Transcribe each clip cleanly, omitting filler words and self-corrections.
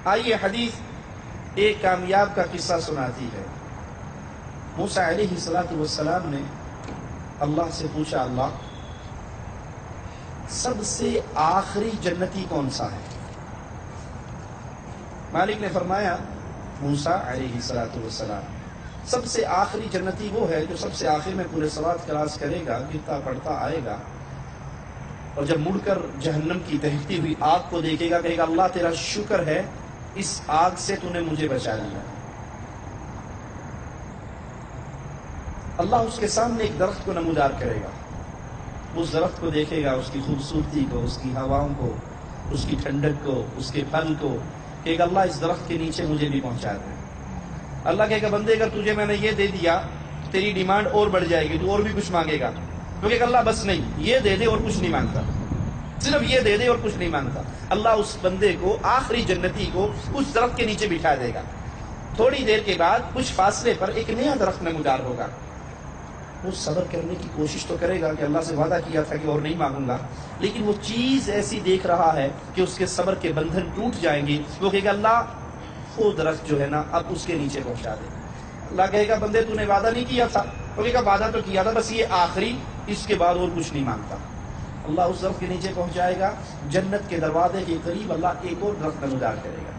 آئیے حدیث ایک کامیاب کا قصہ سناتی ہے۔ موسیٰ علیہ السلام نے اللہ سے پوچھا، اللہ سب سے آخری جنتی کون سا ہے؟ مالک نے فرمایا موسیٰ علیہ السلام سب سے آخری جنتی وہ ہے جو سب سے آخر میں پورے صلوات کلاس کرے گا، گرتا پڑتا آئے گا، اور جب مڑ کر جہنم کی دہکتی ہوئی آگ کو دیکھے گا، کہے گا اللہ تیرا شکر ہے اس آگ سے تو نے مجھے بچا لیا۔ اللہ اس کے سامنے ایک درخت کو نمودار کرے گا، اس درخت کو دیکھے گا، اس کی خوبصورتی کو، اس کی ہواؤں کو، اس کی ٹھنڈک کو، اس کے پھل کو، کہے گا اللہ اس درخت کے نیچے مجھے بھی پہنچا دے۔ اللہ کہے گا بندے اگر تجھے میں نے یہ دے دیا تیری ڈیمانڈ اور بڑھ جائے گی، تو اور بھی کچھ مانگے گا، تو کہے گا اللہ بس نہیں، یہ دے دے اور کچھ نہیں مانگتا، صرف یہ دے دے اور کچھ نہیں مانگتا۔ اللہ اس بندے کو، آخری جنتی کو، اس درخت کے نیچے بٹھا دے گا۔ تھوڑی دیر کے بعد کچھ فاصلے پر ایک نیا درخت نمودار ہوگا۔ وہ صبر کرنے کی کوشش تو کرے گا کہ اللہ سے وعدہ کیا تھا کہ اور نہیں مانگوں گا، لیکن وہ چیز ایسی دیکھ رہا ہے کہ اس کے صبر کے بندھن ٹوٹ جائیں گے۔ وہ کہے گا اللہ وہ درخت جو ہے نا اب اس کے نیچے پہنچا دے۔ اللہ کہے گا بندے تو نے وعدہ نہیں کیا تھا؟ وہ کہے گا وعدہ تو کیا تھا، بس یہ آخری، اس کے بعد اور کچھ نہیں مانگتا۔ اللہ اس درخت کے نیچے پہنچائے گا، جنت کے دروازے کے قریب اللہ ایک اور درخت نمودار کرے گا۔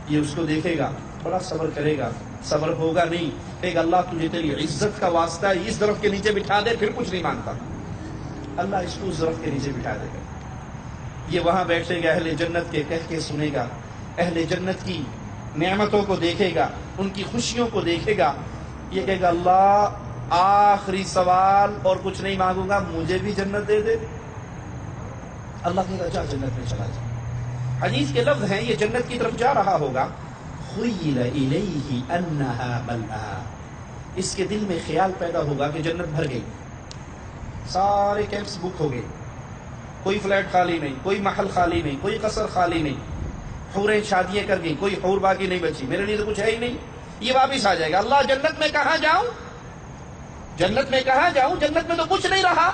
یہ اس کو دیکھے گا، بڑا صبر کرے گا، صبر ہوگا نہیں، کہے گا اللہ تجھے تیری عزت کا واسطہ ہے اس درخت کے نیچے بٹھا دے، پھر کچھ نہیں مانگتا۔ اللہ اس کو اس درخت کے نیچے بٹھا دے گا۔ یہ وہاں بیٹھے گا، اہل جنت کے کہہ کے سنے گا، اہل جنت کی نعمتوں کو دیکھے گا، ان کی خوشیوں کو دیکھے گا۔ یہ کہے گا اللہ آخری سوال، اور کچھ نہیں مانگوں گا، مجھے بھی جنت دے دے۔ اللہ کہے گا جا جنت میں چلا جا۔ حدیث کے لفظ ہیں، یہ جنت کی طرف جا رہا ہوگا، خیل الیہ انہا ملآ، اس کے دل میں خیال پیدا ہوگا کہ جنت بھر گئی، سارے کیمپس بک ہو گئے، کوئی فلیٹ خالی نہیں، کوئی محل خالی نہیں، کوئی قصر خالی نہیں، حوریں شادیاں کر گئی، کوئی حور باقی نہیں بچی، میرے لیے تو کچھ ہے ہی نہیں۔ یہ واپس آ جائے گا، اللہ جنت میں کہاں جاؤں، جنت میں کہاں جاؤں، جنت میں تو کچھ نہیں رہا۔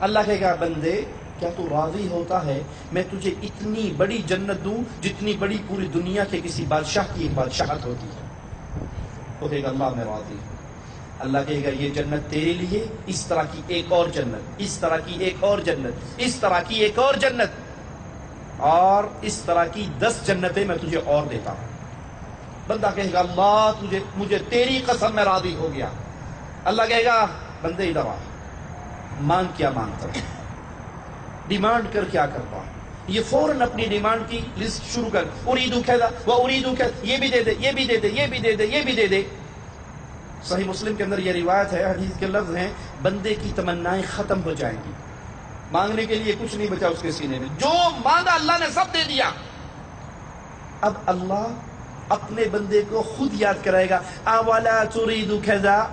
اللہ کہے گا بندے کیا تو راضی ہوتا ہے میں تجھے اتنی بڑی جنت دوں جتنی بڑی پوری دنیا کے کسی بادشاہ کی ایک بادشاہت ہوتی ہے؟ وہ کہے گا اللہ میں راضی ہوں۔ اللہ کہے گا یہ جنت تیرے لیے، اس طرح کی ایک اور جنت، اس طرح کی ایک اور جنت، اس طرح کی ایک اور جنت، اور اس طرح کی 10 جنتیں میں تجھے اور دیتا ہوں۔ بندہ کہے گا اللہ مجھے تیری قسم میں راضی ہو گیا۔ اللہ کہے گا بندے ادھر آ، مانگ کیا مانگتا ہے، ڈیمانڈ کر کیا کرتا ہے۔ یہ فوراً اپنی ڈیمانڈ کی لسٹ شروع کر، اریدو کذا و اریدو کذا، یہ بھی دے دے، یہ بھی دے دے، یہ بھی دے دے، یہ بھی دے دے۔ صحیح مسلم کے اندر یہ روایت ہے، حدیث کے لفظ ہیں، بندے کی تمنائیں ختم ہو جائیں گی، مانگنے کے لیے کچھ نہیں بچا اس کے سینے میں، جو مانگا اللہ نے سب دے دیا۔ اب اللہ اپنے بندے کو خود یاد کرائے گا، اولا تريد كذا،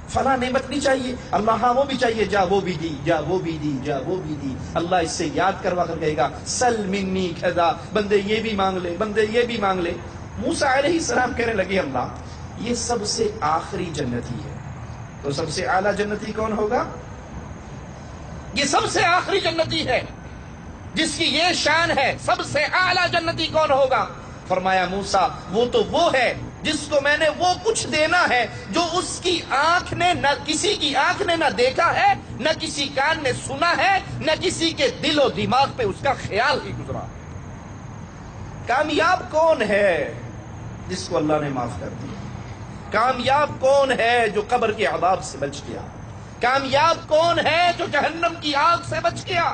فلاں نعمت نہیں چاہیے؟ اللہ ہاں وہ بھی چاہیے، جا وہ بھی دی، جا وہ بھی دی، جا وہ بھی دی۔ اللہ اس سے یاد کروا کر کہے گا سل منی كذا، بندے یہ بھی مانگ لے، بندے یہ بھی مانگ لے۔ موسیٰ علیہ السلام کہنے لگے اللہ یہ سب سے آخری جنتی ہے، تو سب سے اعلیٰ جنتی کون ہوگا؟ یہ سب سے آخری جنتی ہے جس کی یہ شان ہے، سب سے اعلیٰ جنتی کون ہوگا؟ فرمایا موسیٰ وہ تو وہ ہے جس کو میں نے وہ کچھ دینا ہے جو اس کی آنکھ نے، نہ کسی کی آنکھ نے نہ دیکھا ہے، نہ کسی کان نے سنا ہے، نہ کسی کے دل و دماغ پہ اس کا خیال ہی گزرا۔ کامیاب کون ہے جس کو اللہ نے معاف کر دیا؟ کامیاب کون ہے جو قبر کے عذاب سے بچ گیا؟ کامیاب کون ہے جو جہنم کی آگ سے بچ گیا؟